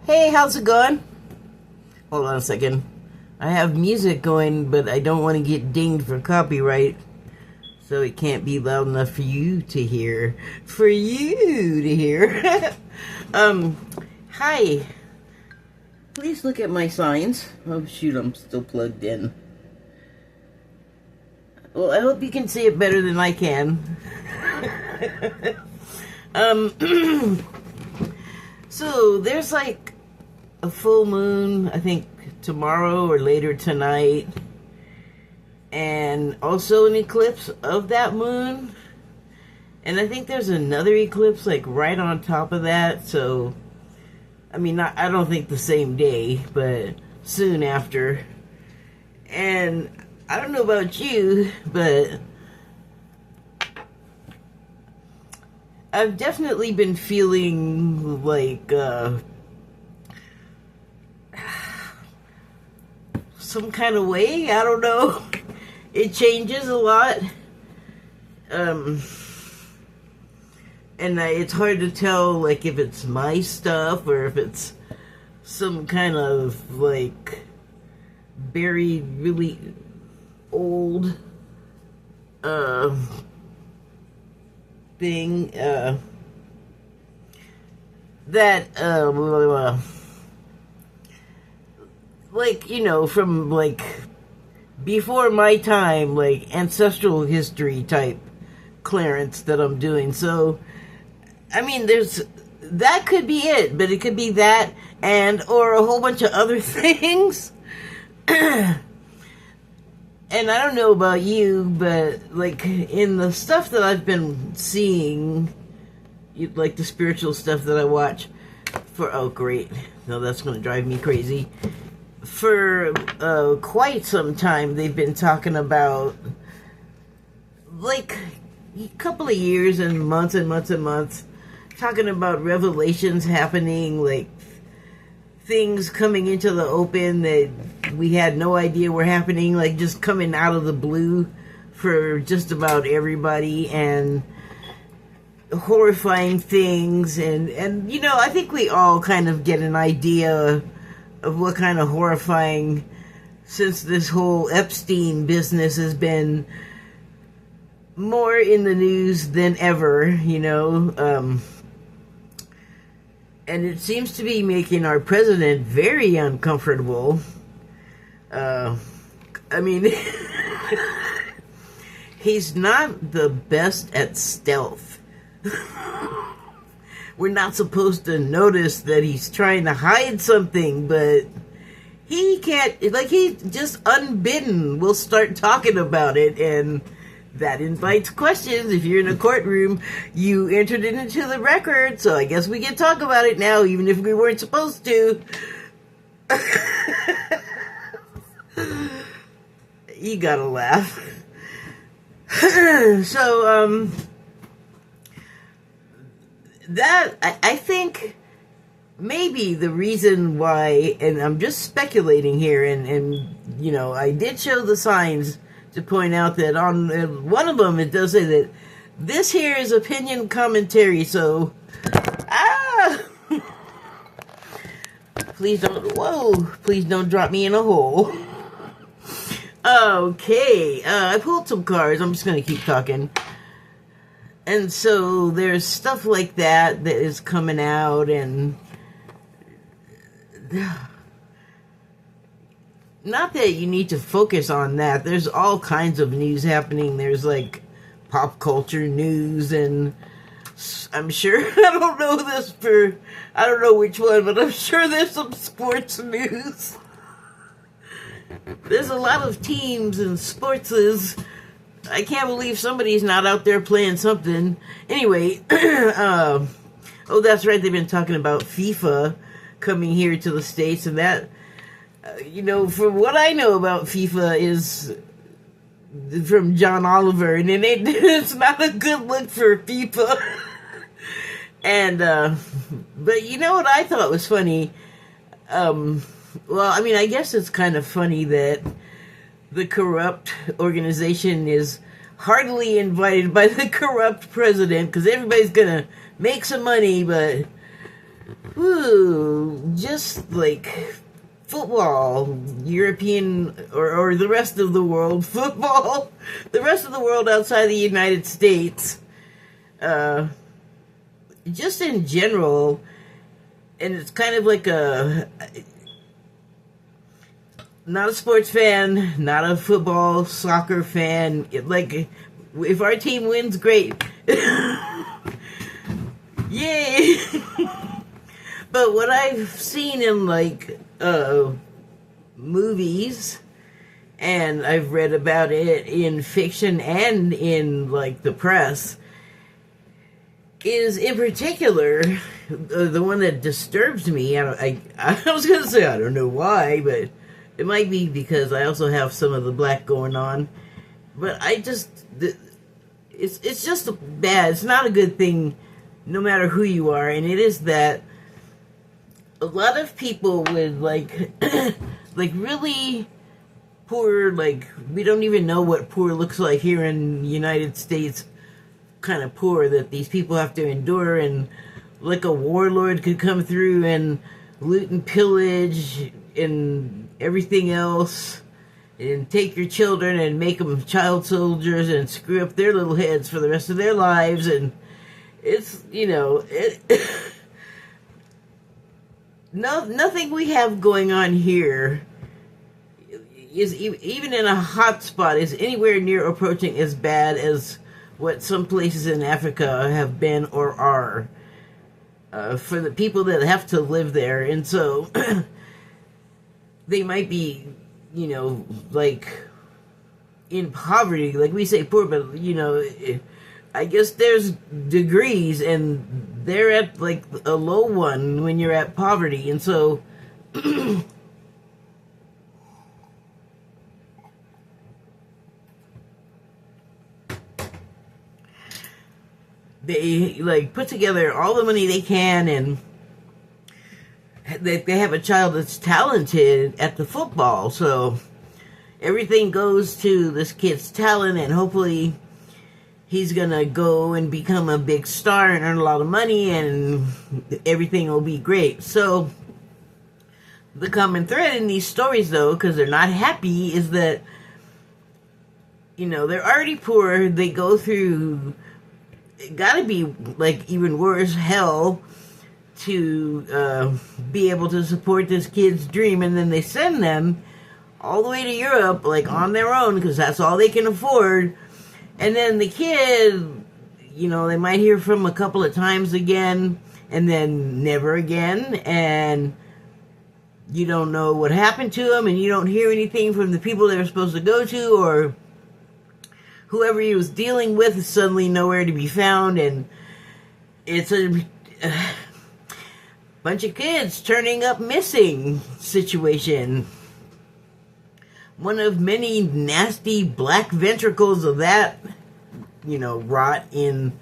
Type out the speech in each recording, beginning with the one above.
Hey, how's it going? Hold on a second. I have music going, but I don't want to get dinged for copyright, so it can't be loud enough for you to hear. For you to hear. Hi. Please look at my signs. Oh, shoot, I'm still plugged in. Well, I hope you can see it better than I can. So there's like a full moon, I think tomorrow or later tonight, and also an eclipse of that moon, and I think there's another eclipse like right on top of that. So I mean, I don't think the same day, but soon after. And I don't know about you, but I've definitely been feeling like some kind of way. I don't know. It changes a lot. And it's hard to tell, like, if it's my stuff or if it's some kind of, like, very, really old thing that like, you know, from like before my time, like ancestral history type clearance that I'm doing. So I mean, that could be it, but it could be that and or a whole bunch of other things. And I don't know about you, but like in the stuff that I've been seeing, like the spiritual stuff that I watch for, oh great, no, that's going to drive me crazy. For quite some time, they've been talking about, like a couple of years and months and months and months, talking about revelations happening, like things coming into the open that we had no idea were happening, like just coming out of the blue for just about everybody, and horrifying things, and you know, I think we all kind of get an idea of what kind of horrifying, since this whole Epstein business has been more in the news than ever, you know, and it seems to be making our president very uncomfortable. I mean, he's not the best at stealth. We're not supposed to notice that he's trying to hide something, but he can't, like, he just unbidden will start talking about it, and that invites questions. If you're in a courtroom, you entered it into the record, so I guess we can talk about it now, even if we weren't supposed to. You gotta laugh. So, that, I think maybe the reason why, and I'm just speculating here, and you know, I did show the signs to point out that on one of them it does say that this here is opinion commentary, so please don't drop me in a hole. Okay, I pulled some cards. I'm just gonna keep talking. And so there's stuff like that is coming out, and not that you need to focus on that. There's all kinds of news happening. There's like pop culture news, and I'm sure, I don't know which one, but I'm sure there's some sports news. There's a lot of teams and sportses. I can't believe somebody's not out there playing something. Anyway, oh, that's right, they've been talking about FIFA coming here to the States, and that, you know, from what I know about FIFA is from John Oliver, and it's not a good look for FIFA. And, but you know what I thought was funny? Well, I mean, I guess it's kind of funny that the corrupt organization is heartily invited by the corrupt president, because everybody's gonna make some money, but Ooh, just like football, European or the rest of the world, football, the rest of the world outside the United States, just in general, and it's kind of like not a sports fan, not a football, soccer fan. Like, if our team wins, great. Yay! But what I've seen in, like, movies, and I've read about it in fiction and in, like, the press, is in particular the one that disturbs me. I was going to say I don't know why, but it might be because I also have some of the black going on. But it's just bad. It's not a good thing no matter who you are. And it is that a lot of people with, like, like really poor, like, we don't even know what poor looks like here in the United States, kind of poor that these people have to endure, and like a warlord could come through and loot and pillage and everything else, and take your children and make them child soldiers and screw up their little heads for the rest of their lives. And it's, you know, nothing we have going on here is, even in a hot spot, is anywhere near approaching as bad as what some places in Africa have been or are, for the people that have to live there. And so they might be, you know, like, in poverty, like we say poor, but, you know, I guess there's degrees, and they're at, like, a low one when you're at poverty. And so they, like, put together all the money they can, and they have a child that's talented at the football, so everything goes to this kid's talent, and hopefully he's gonna go and become a big star and earn a lot of money, and everything will be great. So the common thread in these stories, though, because they're not happy, is that, you know, they're already poor, they go through, it gotta be, like, even worse, hell, to be able to support this kid's dream, and then they send them all the way to Europe, like, on their own, because that's all they can afford. And then the kid, you know, they might hear from a couple of times again, and then never again, and you don't know what happened to them, and you don't hear anything from the people they were supposed to go to, or whoever he was dealing with is suddenly nowhere to be found, and it's a bunch of kids turning up missing situation. One of many nasty black ventricles of that, you know, rot in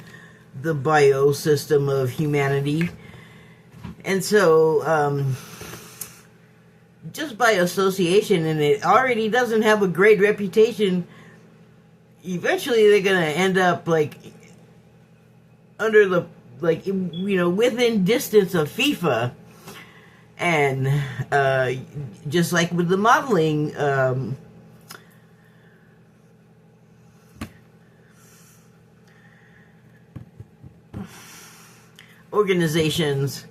the biosystem of humanity. And so, just by association, and it already doesn't have a great reputation, eventually they're gonna end up, like, under the, like, you know, within distance of FIFA. And just like with the modeling, organizations,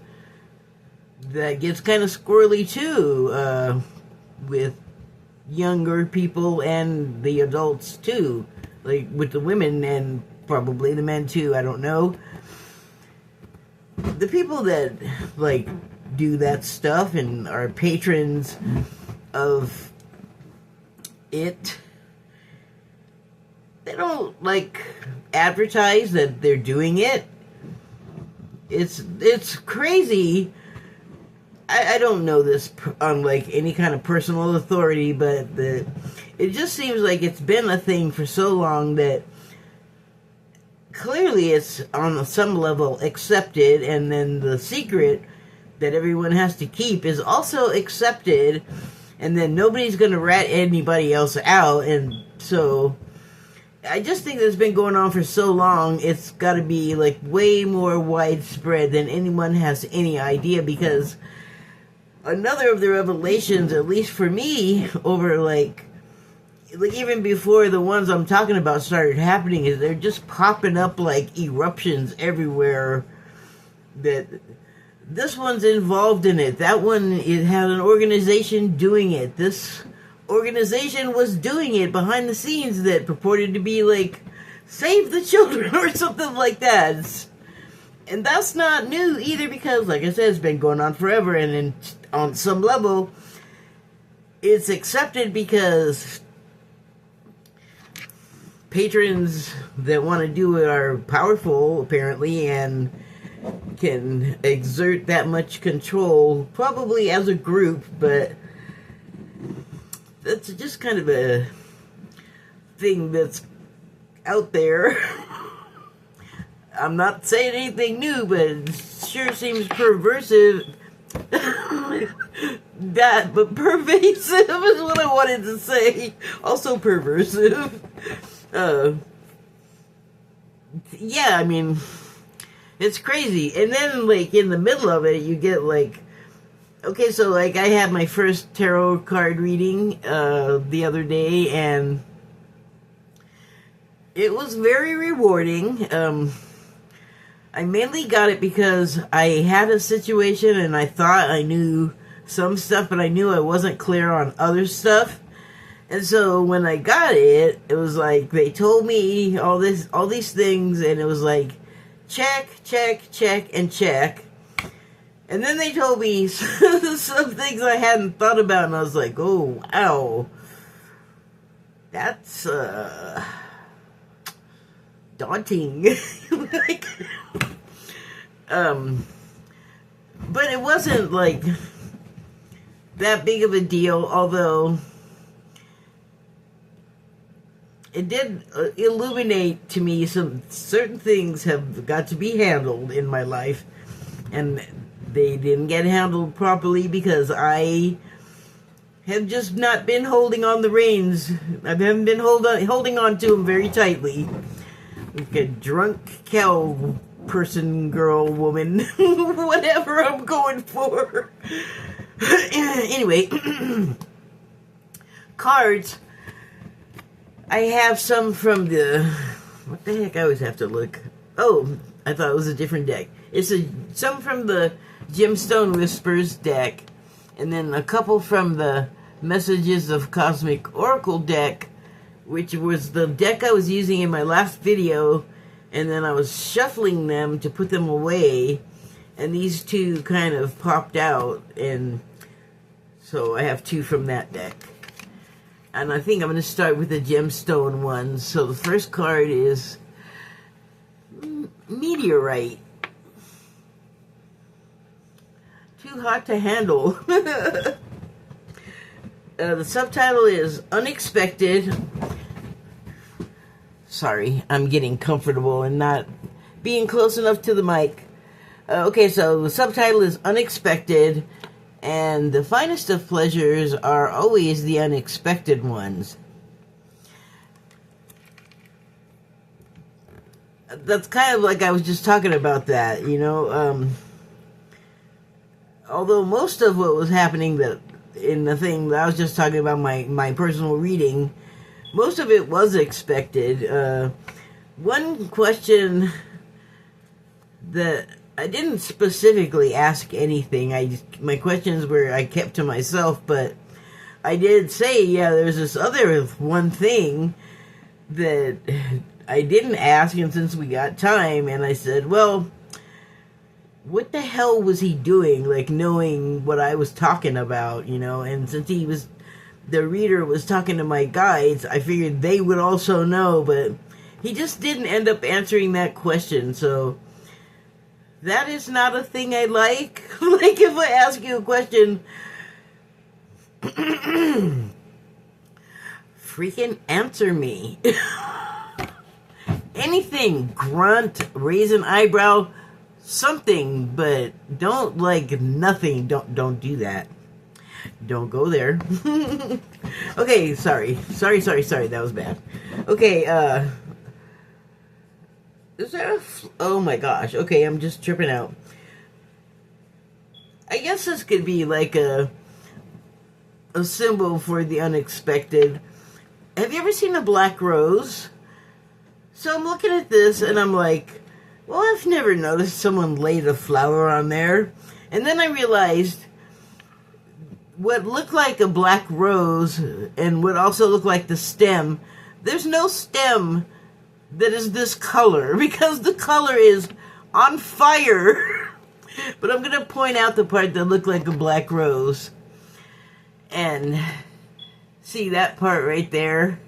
that gets kind of squirrely too, with younger people and the adults too, like with the women and probably the men too, I don't know. The people that, like, do that stuff and are patrons of it, they don't, like, advertise that they're doing it. It's crazy. I don't know this on, like, any kind of personal authority, but it just seems like it's been a thing for so long that clearly it's on some level accepted, and then the secret that everyone has to keep is also accepted, and then nobody's going to rat anybody else out. And so I just think that's been going on for so long, it's got to be, like, way more widespread than anyone has any idea, because another of the revelations, at least for me, over like even before the ones I'm talking about started happening, is they're just popping up like eruptions everywhere. That this one's involved in it. That one, it had an organization doing it. This organization was doing it behind the scenes that purported to be like, save the children or something like that. And that's not new either, because like I said, it's been going on forever, and on some level it's accepted because patrons that want to do it are powerful apparently and can exert that much control, probably as a group, but that's just kind of a thing that's out there. I'm not saying anything new, but it sure seems perversive. But pervasive is what I wanted to say. Also perversive. Yeah, I mean, it's crazy. And then, like, in the middle of it, you get, like, okay, so, like, I had my first tarot card reading the other day, and it was very rewarding. I mainly got it because I had a situation, and I thought I knew some stuff, but I knew I wasn't clear on other stuff. And so when I got it, it was like they told me all these things, and it was like, check, check, check, and check. And then they told me some things I hadn't thought about, and I was like, oh, wow. That's, daunting. Like, but it wasn't, like, that big of a deal, although it did illuminate to me some certain things have got to be handled in my life, and they didn't get handled properly because I have just not been holding on the reins. I haven't been holding on to them very tightly. Like a drunk cow person, girl, woman, whatever I'm going for. Anyway, cards. I have some from the... What the heck? I always have to look. Oh, I thought it was a different deck. It's some from the Gemstone Whispers deck, and then a couple from the Messages of Cosmic Oracle deck, which was the deck I was using in my last video, and then I was shuffling them to put them away, and these two kind of popped out, and so I have two from that deck. And I think I'm going to start with the gemstone ones. So the first card is Meteorite. Too hot to handle. The subtitle is Unexpected. Sorry, I'm getting comfortable and not being close enough to the mic. Okay, so the subtitle is Unexpected. And the finest of pleasures are always the unexpected ones. That's kind of like I was just talking about that, you know. Although most of what was happening in the thing that I was just talking about, my personal reading, most of it was expected. One question that I didn't specifically ask anything. My questions were I kept to myself, but I did say, yeah, there's this other one thing that I didn't ask, and since we got time, and I said, well, what the hell was he doing, like, knowing what I was talking about, you know? And since the reader was talking to my guides, I figured they would also know, but he just didn't end up answering that question, so that is not a thing I like. Like, if I ask you a question, freaking answer me. Anything, grunt, raise an eyebrow, something, but don't, like, nothing. Don't do that. Don't go there. Okay, sorry. Sorry, that was bad. Okay, is there oh my gosh, okay, I'm just tripping out. I guess this could be like a symbol for the unexpected. Have you ever seen a black rose? So I'm looking at this and I'm like, well, I've never noticed someone laid a flower on there. And then I realized what looked like a black rose and what also looked like the stem, there's no stem that is this color because the color is on fire. But I'm going to point out the part that looked like a black rose. And see that part right there?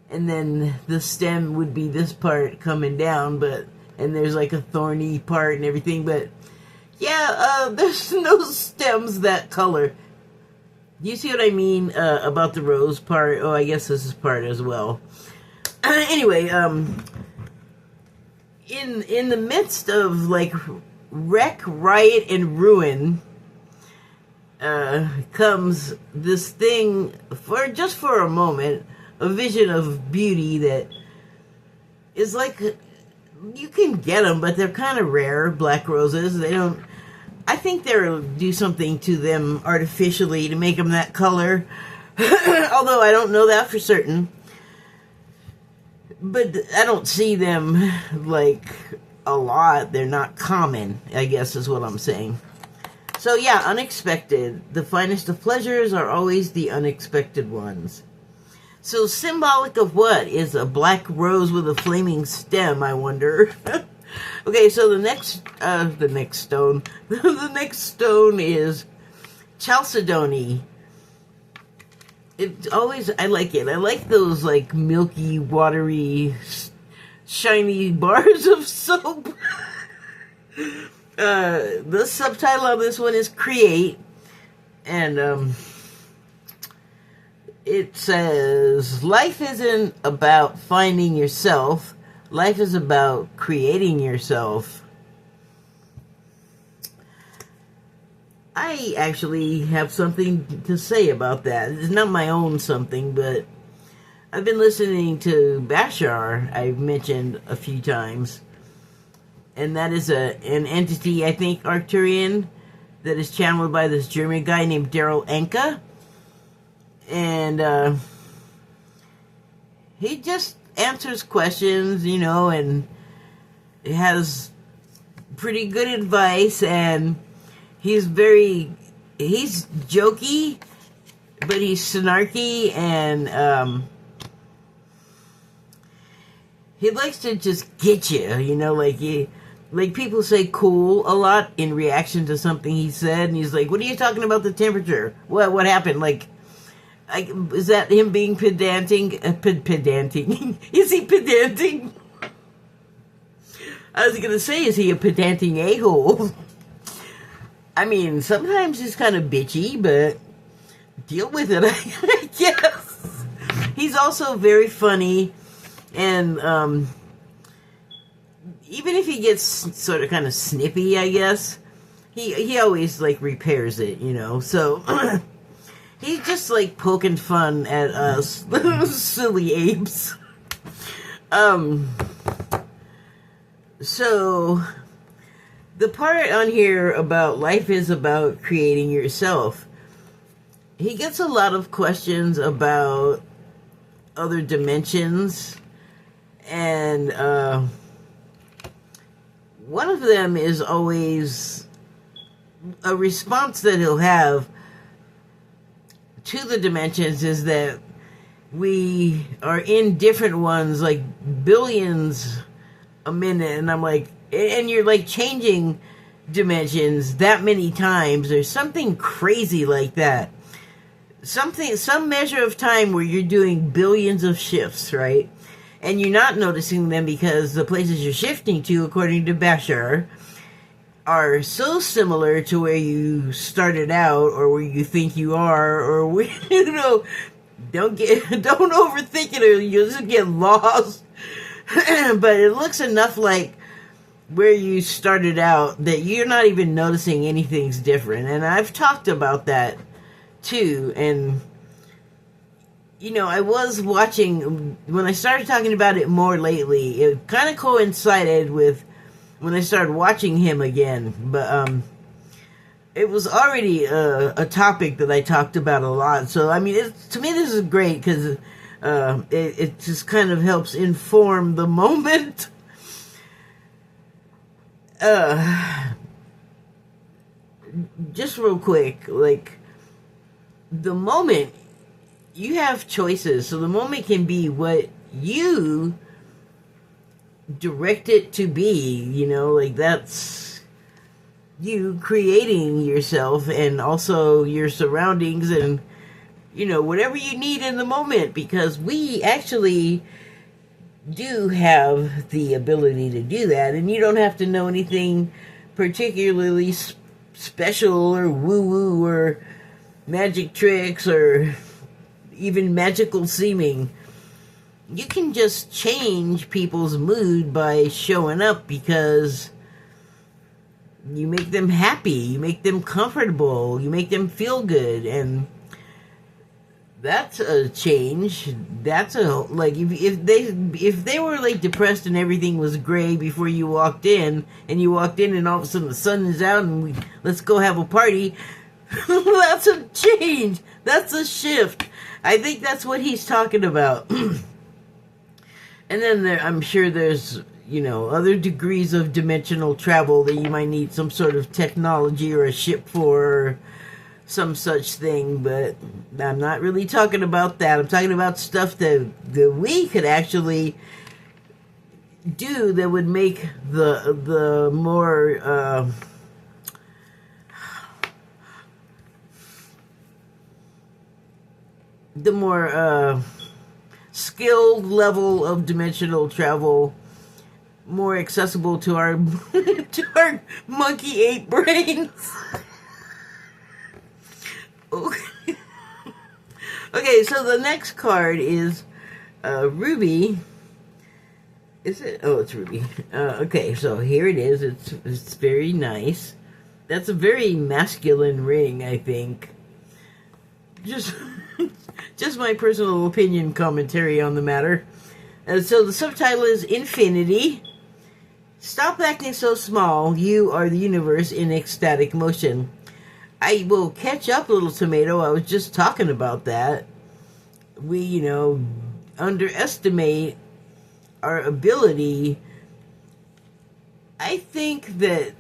And then the stem would be this part coming down, and there's like a thorny part and everything, but yeah, there's no stems that color. Do you see what I mean about the rose part? Oh, I guess this is part as well. Anyway, in the midst of like wreck, riot, and ruin, comes this thing for a moment, a vision of beauty that is like, you can get them, but they're kind of rare, black roses. They don't, I think they'll do something to them artificially to make them that color, although I don't know that for certain. But I don't see them like a lot. They're not common, I guess is what I'm saying. So yeah, unexpected. The finest of pleasures are always the unexpected ones. So symbolic of what is a black rose with a flaming stem, I wonder. Okay, so the next stone, the next stone is chalcedony. It always, I like it. I like those like milky, watery, shiny bars of soap. The subtitle of this one is Create, and it says, life isn't about finding yourself, life is about creating yourself. I actually have something to say about that. It's not my own something, but I've been listening to Bashar, I've mentioned a few times. And that is an entity, I think, Arcturian, that is channeled by this German guy named Daryl Anka. And he just answers questions, you know, and has pretty good advice, and he's jokey, but he's snarky, and he likes to just get you, you know, like people say cool a lot in reaction to something he said, and he's like, what are you talking about the temperature? What happened? Like, is that him being pedantic? Pedantic? Is he pedantic? I was going to say, is he a pedantic a-hole? I mean, sometimes he's kind of bitchy, but deal with it, I guess. He's also very funny, and even if he gets sort of kind of snippy, I guess, he always, like, repairs it, you know, so... He's just, like, poking fun at us, silly apes. So, the part on here about life is about creating yourself, he gets a lot of questions about other dimensions, and one of them is always a response that he'll have to the dimensions is that we are in different ones, like billions a minute, and I'm like, and you're like changing dimensions that many times, or something crazy like that. Some measure of time where you're doing billions of shifts, right? And you're not noticing them because the places you're shifting to, according to Bashar, are so similar to where you started out, or where you think you are, or where, you know, don't overthink it, or you'll just get lost. But it looks enough like where you started out that you're not even noticing anything's different. And I've talked about that too. And you know, I was watching, when I started talking about it more lately, it kind of coincided with when I started watching him again. But it was already a topic that I talked about a lot. So, I mean, to me, this is great because it just kind of helps inform the moment. Just real quick, like, the moment, you have choices. So the moment can be what you direct it to be, you know, like that's you creating yourself and also your surroundings and, you know, whatever you need in the moment, because we actually do have the ability to do that, and you don't have to know anything particularly special or woo-woo or magic tricks or even magical seeming. You can just change people's mood by showing up, because you make them happy, you make them comfortable, you make them feel good, and that's a change. That's a, like, if they were like depressed and everything was gray before you walked in, and you walked in and all of a sudden the sun is out and let's go have a party, that's a change. That's a shift. I think that's what he's talking about. And then I'm sure there's, you know, other degrees of dimensional travel that you might need some sort of technology or a ship for, or some such thing, but I'm not really talking about that. I'm talking about stuff that we could actually do that would make the more skilled level of dimensional travel more accessible to our to our monkey ape brains. Okay. Okay, so the next card is Ruby. Is it? Oh, it's Ruby. Okay, so here it is. It's very nice. That's a very masculine ring, I think. Just my personal opinion commentary on the matter. So the subtitle is Infinity. Stop acting so small. You are the universe in ecstatic motion. I will catch up, Little Tomato. I was just talking about that. We, you know, underestimate our ability. I think that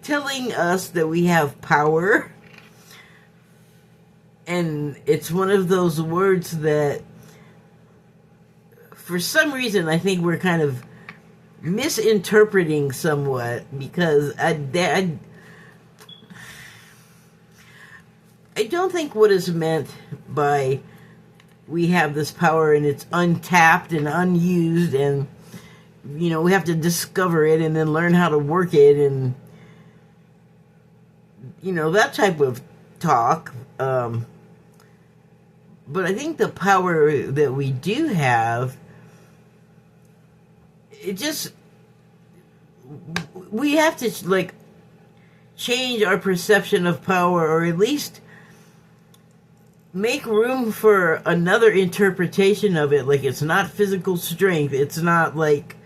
telling us that we have power, and it's one of those words that, for some reason, I think we're kind of misinterpreting somewhat, because I don't think what is meant by we have this power and it's untapped and unused, and, you know, we have to discover it and then learn how to work it, and, you know, that type of talk. But I think the power that we do have, we have to, like, change our perception of power, or at least make room for another interpretation of it. Like, it's not physical strength, it's not like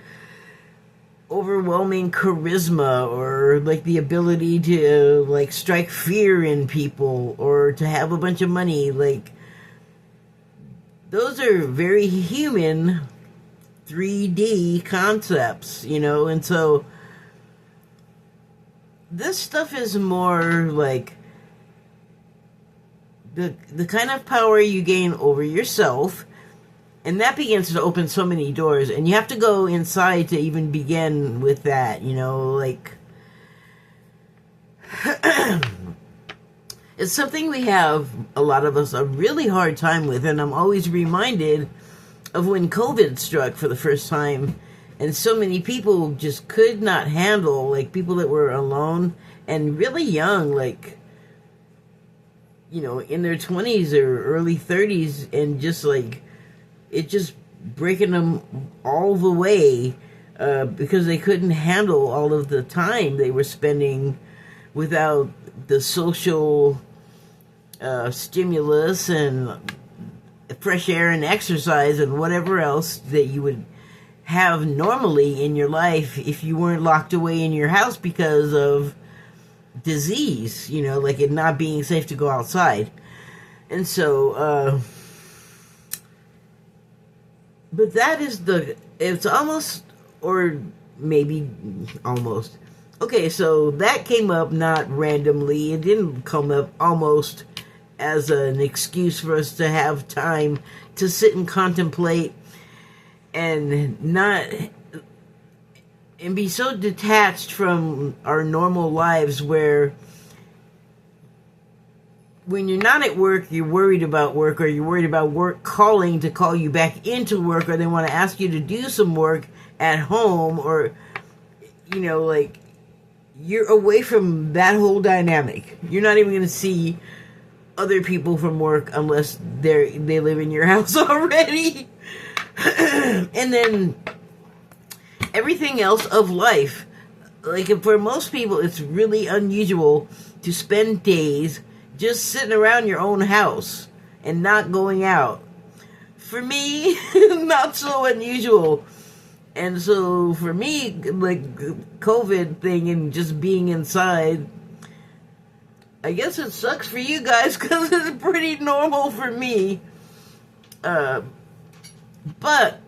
overwhelming charisma, or like the ability to like strike fear in people, or to have a bunch of money. Like, those are very human 3D concepts, you know. And so this stuff is more like the kind of power you gain over yourself, and that begins to open so many doors, and you have to go inside to even begin with that, you know. Like, it's something we have, a lot of us, a really hard time with, and I'm always reminded of when COVID struck for the first time, and so many people just could not handle, like, people that were alone and really young, like, you know, in their 20s or early 30s, and just like it just breaking them all the way, because they couldn't handle all of the time they were spending without the social stimulus and fresh air and exercise and whatever else that you would have normally in your life if you weren't locked away in your house because of disease, like it not being safe to go outside. And so, but that is it's almost, or maybe almost. Okay, so that came up not randomly. It didn't come up almost as an excuse for us to have time to sit and contemplate and be so detached from our normal lives, where when you're not at work, you're worried about work, or you're worried about work calling to call you back into work, or they want to ask you to do some work at home, or, like, you're away from that whole dynamic. You're not even going to see other people from work unless they live in your house already. And then everything else of life. Like, for most people, it's really unusual to spend days just sitting around your own house and not going out. For me, not so unusual. And so for me, like, COVID thing and just being inside, I guess it sucks for you guys because it's pretty normal for me. But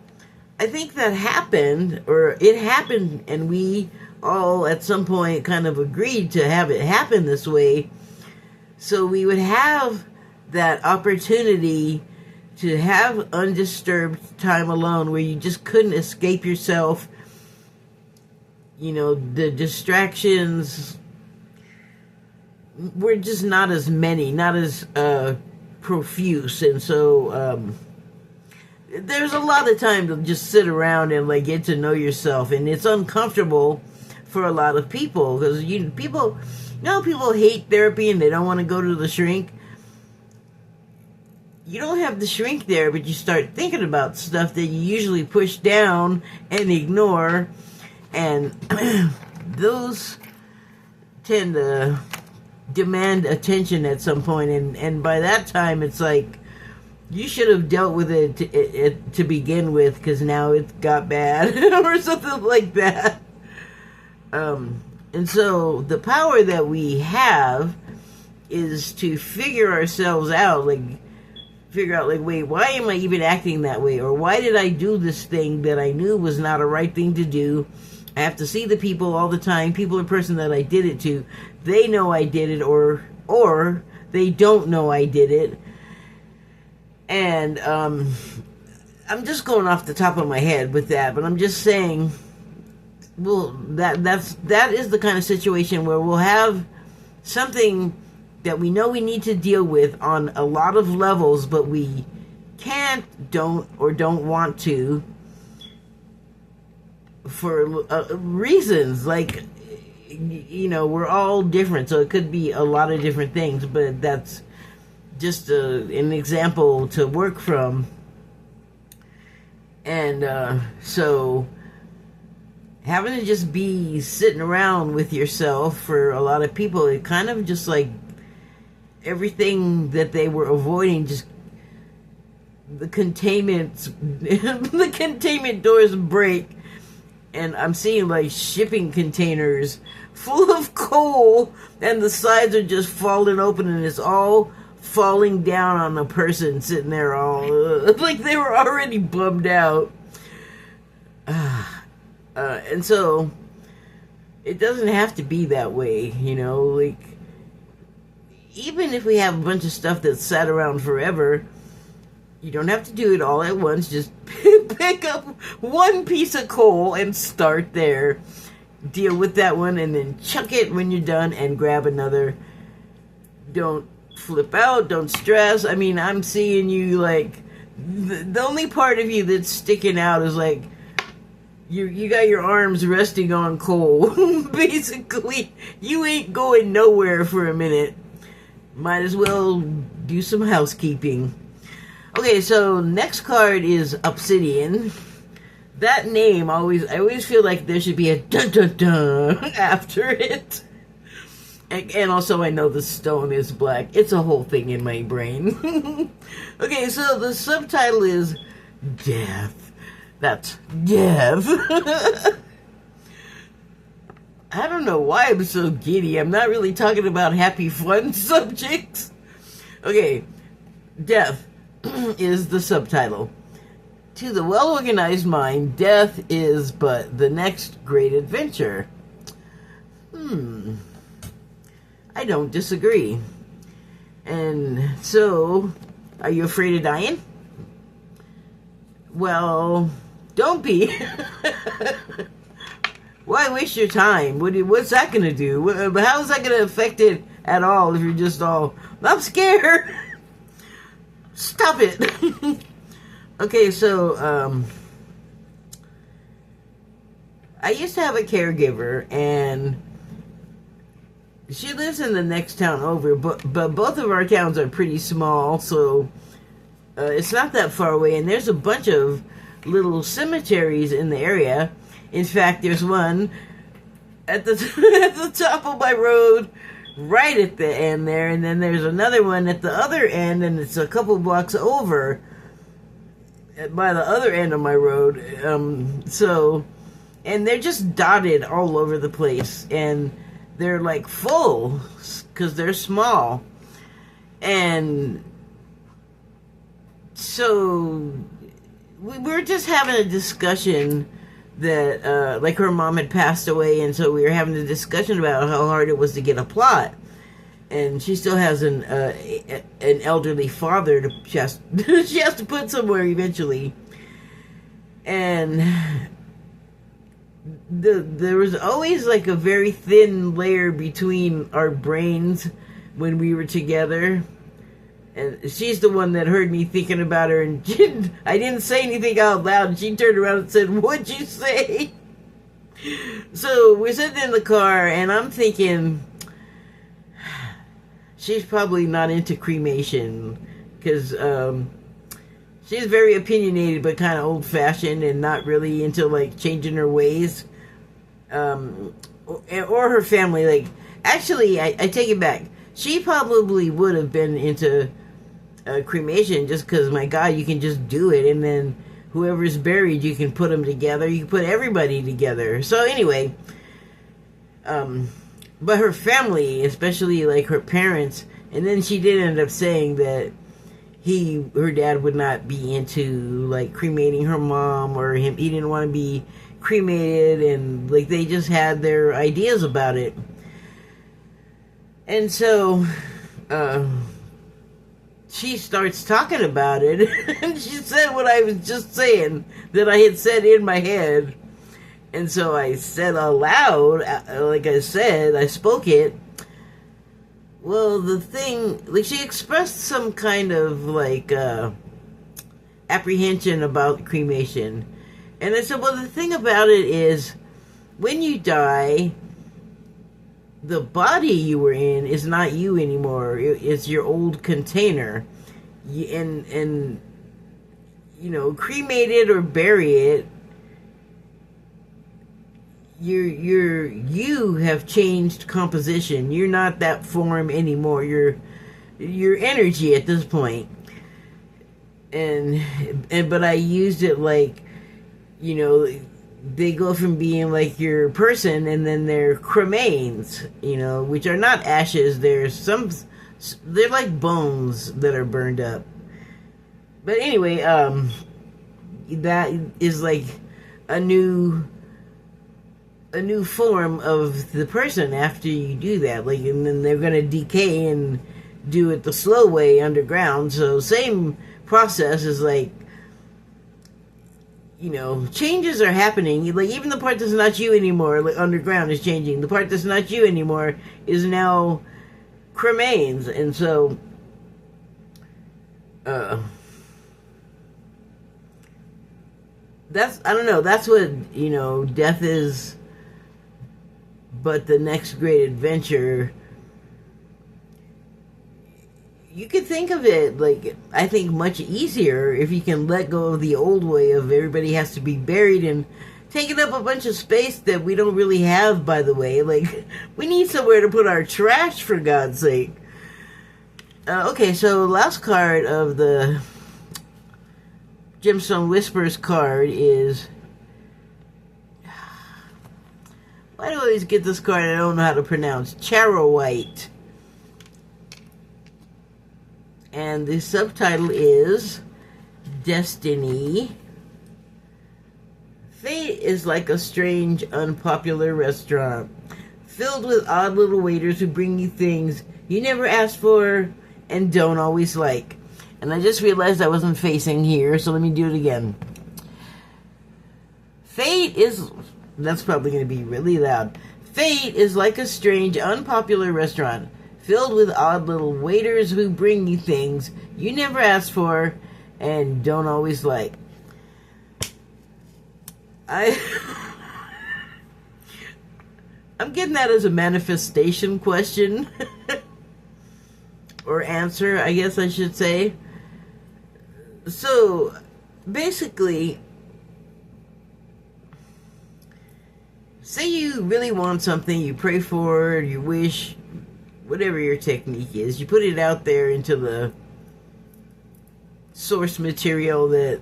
I think that happened, or it happened, and we all at some point kind of agreed to have it happen this way, so we would have that opportunity to have undisturbed time alone where you just couldn't escape yourself. The distractions were just not as many, not as profuse, and so there's a lot of time to just sit around and like get to know yourself, and it's uncomfortable for a lot of people because people hate therapy and they don't want to go to the shrink. You don't have the shrink there, but you start thinking about stuff that you usually push down and ignore, and those tend to demand attention at some point, and by that time it's like you should have dealt with it to begin with, because now it got bad or something like that. And so the power that we have is to figure ourselves out, like wait, why am I even acting that way? Or why did I do this thing that I knew was not a right thing to do? I have to see the people all the time, people in person that I did it to. They know I did it, or they don't know I did it. And I'm just going off the top of my head with that, but I'm just saying, well, that is the kind of situation where we'll have something that we know we need to deal with on a lot of levels, but we can't, don't want to, for reasons like, we're all different, so it could be a lot of different things, but that's just an example to work from. And so having to just be sitting around with yourself, for a lot of people, it kind of just like everything that they were avoiding, just the containment doors break, and I'm seeing like shipping containers full of coal, and the sides are just falling open, and it's all falling down on the person sitting there all like they were already bummed out. And so it doesn't have to be that way, like, even if we have a bunch of stuff that's sat around forever, you don't have to do it all at once. Just pick up one piece of coal and start there. Deal with that one and then chuck it when you're done and grab another. Don't flip out, don't stress. I mean, I'm seeing you like, the only part of you that's sticking out is like, you got your arms resting on coal. Basically, you ain't going nowhere for a minute. Might as well do some housekeeping. Okay, so next card is Obsidian. That name I always feel like there should be a dun dun dun after it. And also I know the stone is black. It's a whole thing in my brain. Okay, so the subtitle is Death. That's death. I don't know why I'm so giddy. I'm not really talking about happy, fun subjects. Okay, death is the subtitle. To the well-organized mind, death is but the next great adventure. I don't disagree. And so, are you afraid of dying? Well, don't be. Why waste your time? What's that going to do? How is that going to affect it at all if you're just all, I'm scared? Stop it. Okay, so, I used to have a caregiver, and she lives in the next town over, but both of our towns are pretty small, so it's not that far away, and there's a bunch of little cemeteries in the area. In fact, there's one at the at the top of my road, right at the end there, and then there's another one at the other end, and it's a couple blocks over by the other end of my road. And they're just dotted all over the place, and they're like full because they're small. And so we were just having a discussion that like her mom had passed away, and so we were having a discussion about how hard it was to get a plot. And she still has an elderly father to she has to put somewhere eventually. And there was always like a very thin layer between our brains when we were together. And she's the one that heard me thinking about her, and I didn't say anything out loud, and she turned around and said, "What'd you say?" So we're sitting in the car, and I'm thinking, she's probably not into cremation, because she's very opinionated, but kind of old-fashioned, and not really into, like, changing her ways. Or her family, like, actually, I take it back. She probably would have been into cremation, just because, my God, you can just do it, and then whoever's buried, you can put them together. You can put everybody together. So anyway, but her family, especially like her parents, and then she did end up saying that her dad would not be into like cremating her mom, or he didn't want to be cremated, and like they just had their ideas about it. And so she starts talking about it, and she said what I was just saying that I had said in my head. And so I said aloud, like I said, I spoke it. Well, the thing, like, she expressed some kind of, like, apprehension about cremation. And I said, well, the thing about it is, when you die, the body you were in is not you anymore. It's your old container. And you know, cremate it or bury it, you have changed composition. You're not that form anymore. You're energy at this point. But I used it like, you know, they go from being like your person, and then they're cremains, you know, which are not ashes. They're like bones that are burned up. But anyway, that is like a new form of the person after you do that. Like, and then they're gonna decay and do it the slow way underground. So same process is like, you know, changes are happening. Like, even the part that's not you anymore, like underground, is changing. The part that's not you anymore is now cremains. And so that's, I don't know, that's what, you know, death is but the next great adventure. You could think of it, like, I think much easier if you can let go of the old way of everybody has to be buried and taking up a bunch of space that we don't really have, by the way. Like, we need somewhere to put our trash, for God's sake. Okay, so last card of the Gemstone Whispers card is... Why do always get this card I don't know how to pronounce. Charoite. And the subtitle is Destiny. Fate is like a strange, unpopular restaurant, filled with odd little waiters who bring you things you never asked for and don't always like. And I just realized I wasn't facing here, so let me do it again. Fate is... That's probably going to be really loud. Fate is like a strange, unpopular restaurant, filled with odd little waiters who bring you things you never asked for and don't always like. I'm getting that as a manifestation question. Or answer, I guess I should say. So, basically, say you really want something, you pray for, you wish, whatever your technique is, you put it out there into the source material that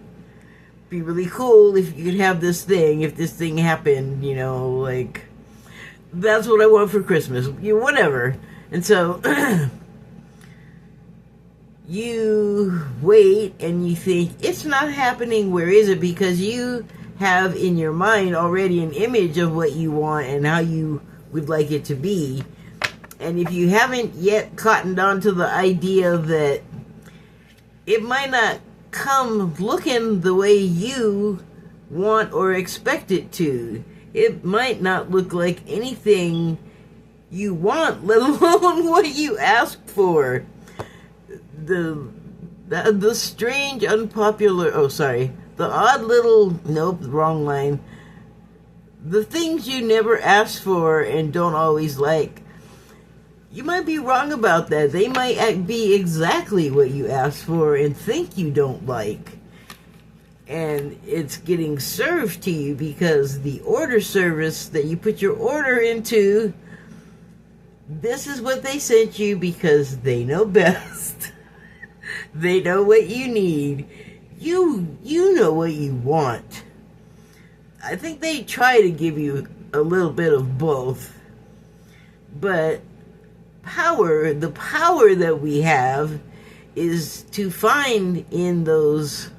be really cool if you could have this thing, if this thing happened, you know, like, that's what I want for Christmas, you know, whatever. And so, you wait and you think, it's not happening, where is it? Because you have in your mind already an image of what you want and how you would like it to be. And if you haven't yet cottoned on to the idea that it might not come looking the way you want or expect it to, it might not look like anything you want, let alone what you asked for. The strange, unpopular, the odd little, nope, wrong line. The things you never asked for and don't always like. You might be wrong about that. They might be exactly what you asked for and think you don't like. And it's getting served to you because the order service that you put your order into, this is what they sent you because they know best. They know what you need. You know what you want. I think they try to give you a little bit of both. But the power that we have is to find in those,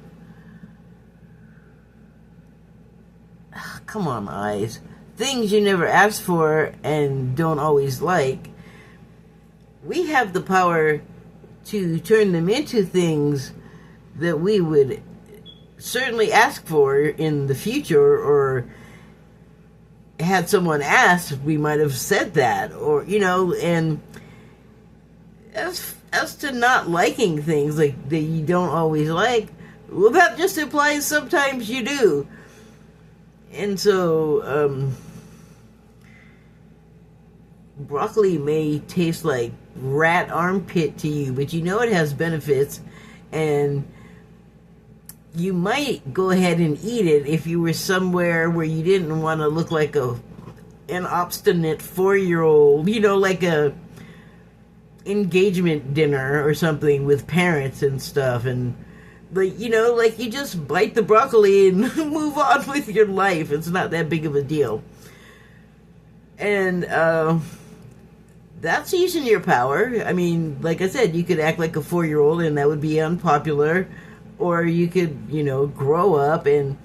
come on, eyes, things you never asked for and don't always like. We have the power to turn them into things that we would certainly ask for in the future, or had someone asked, we might have said that, or, you know. And as to not liking things like that you don't always like, well, that just implies sometimes you do. And so broccoli may taste like rat armpit to you, but you know it has benefits, and you might go ahead and eat it if you were somewhere where you didn't want to look like an obstinate 4-year-old, you know, like a engagement dinner or something with parents and stuff, and like, you know, like, you just bite the broccoli and move on with your life. It's not that big of a deal. And that's using your power. I mean, like I said, you could act like a 4-year-old and that would be unpopular, or you could, you know, grow up and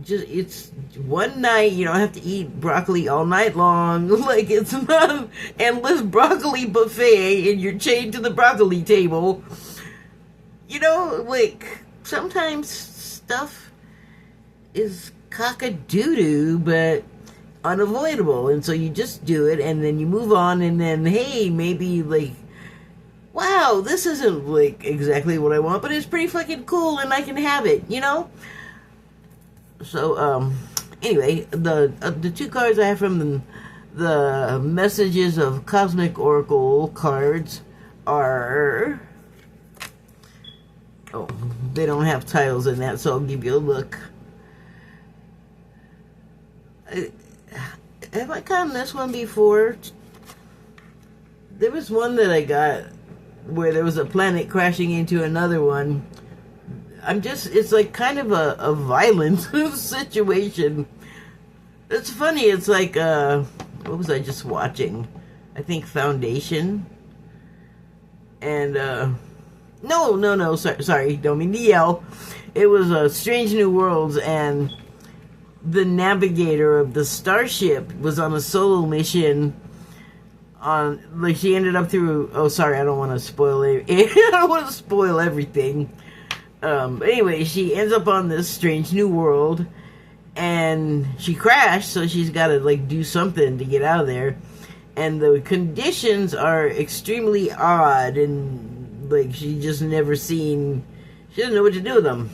just, it's one night, you don't have to eat broccoli all night long. Like, it's not an endless broccoli buffet and you're chained to the broccoli table. You know, like, sometimes stuff is cock-a-doo-doo, but unavoidable, and so you just do it, and then you move on, and then, hey, maybe, like, wow, this isn't, like, exactly what I want, but it's pretty fucking cool, and I can have it, you know? So, anyway, the two cards I have from the Messages of Cosmic Oracle cards are... Oh, they don't have titles in that, so I'll give you a look. Have I gotten this one before? There was one that I got where there was a planet crashing into another one. It's like kind of a violent situation. It's funny. It's like, what was I just watching? I think Foundation. And, no, sorry, don't mean to yell. It was Strange New Worlds, and the navigator of the starship was on a solo mission on, like, she ended up through, oh, sorry, I don't want to spoil it. I don't want to spoil everything. But anyway, she ends up on this Strange New World, and she crashed, so she's got to, like, do something to get out of there. And the conditions are extremely odd, and, like, she just never seen, she doesn't know what to do with them.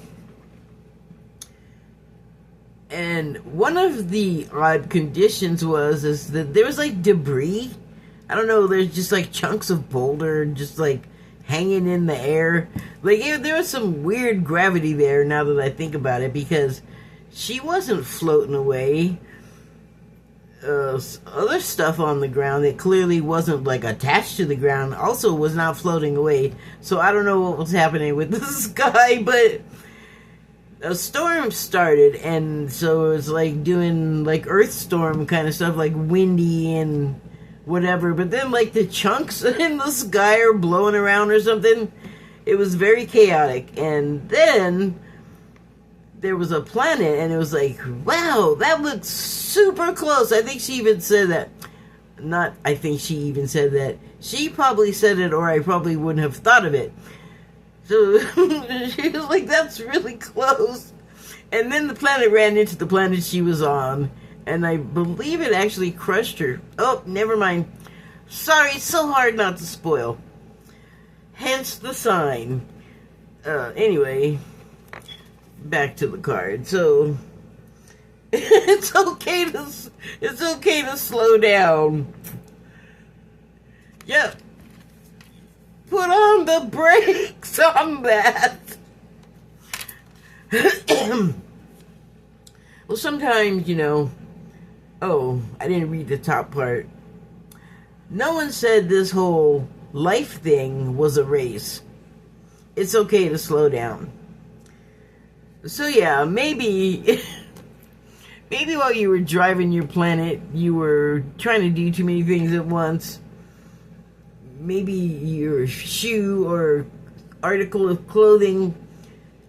And one of the odd conditions is that there was, like, debris. I don't know, there's just, like, chunks of boulder just, like, hanging in the air. Like, there was some weird gravity there, now that I think about it, because she wasn't floating away. Other stuff on the ground that clearly wasn't, like, attached to the ground also was not floating away. So I don't know what was happening with the sky, but a storm started, and so it was like doing like earth storm kind of stuff, like windy and whatever. But then, like, the chunks in the sky are blowing around or something. It was very chaotic. And then there was a planet, and it was like, wow, that looks super close. I think she even said that. Not, I think she even said that. She probably said it, or I probably wouldn't have thought of it. So she was like, that's really close. And then the planet ran into the planet she was on, and I believe it actually crushed her. Oh, never mind. Sorry, it's so hard not to spoil. Hence the sign. Anyway, back to the card. So it's okay to slow down. Yep. Put on the brakes on that. Well, sometimes, you know. Oh, I didn't read the top part. No one said this whole life thing was a race. It's okay to slow down. So yeah, maybe while you were driving your planet, you were trying to do too many things at once. Maybe your shoe or article of clothing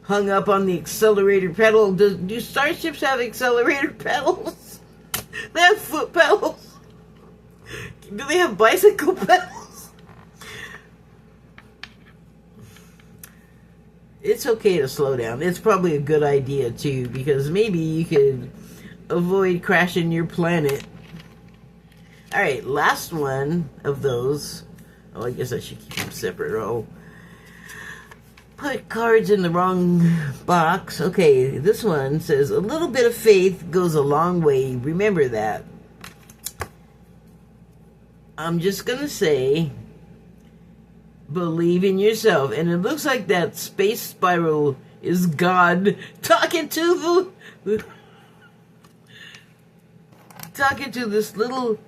hung up on the accelerator pedal. Do starships have accelerator pedals? They have foot pedals. Do they have bicycle pedals? It's okay to slow down. It's probably a good idea too, because maybe you could avoid crashing your planet. Alright, last one of those. Oh, I guess I should keep them separate. Oh, put cards in the wrong box. Okay, this one says, a little bit of faith goes a long way. Remember that. I'm just going to say, believe in yourself. And it looks like that space spiral is God talking to this little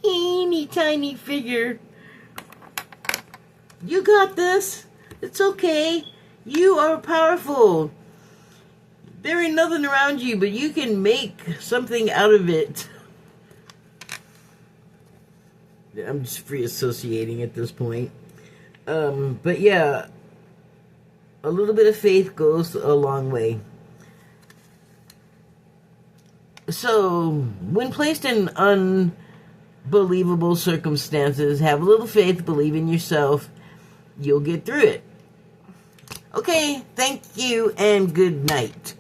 teeny tiny figure. You got this. It's okay. You are powerful. There ain't nothing around you, but you can make something out of it. I'm just free associating at this point. But yeah, a little bit of faith goes a long way. So, when placed in unbelievable circumstances, have a little faith, believe in yourself. You'll get through it. Okay, thank you and good night.